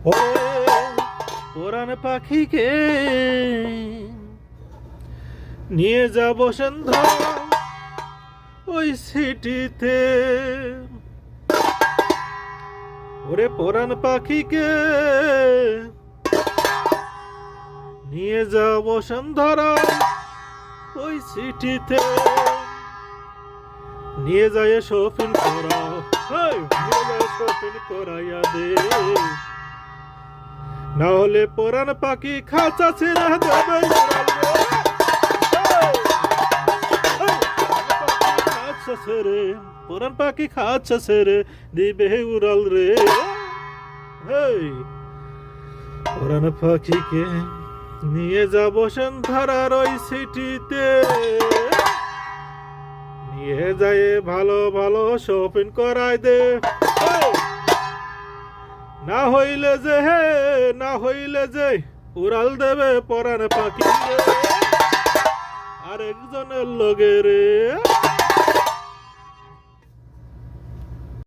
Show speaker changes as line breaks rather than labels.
ওরে পরাণ পাখিকে নিয়ে যাব সন্ধ্যা ওই সিটিতে। ওরে পরাণ পাখিকে নিয়ে যাব সন্ধ্যা ওই সিটিতে। নিয়ে যায় শপিং করা, নিয়ে যায় শপিং করাইয়া দে, না হলে পরাণ পাখি খাঁচা ছেড়ে দেবে। খাঁচা ছেড়ে পরাণ পাখি খাঁচা ছেড়ে দিবে উড়াল রে। পরাণ পাখিকে নিয়ে যাব সন্ধ্যার ওই সিটিতে। নিয়ে যায় ভালো ভালো শপিং করাই দে, না হইলে যে উড়াল দেবে পরাণ পাখি আরেকজনের লগে রে।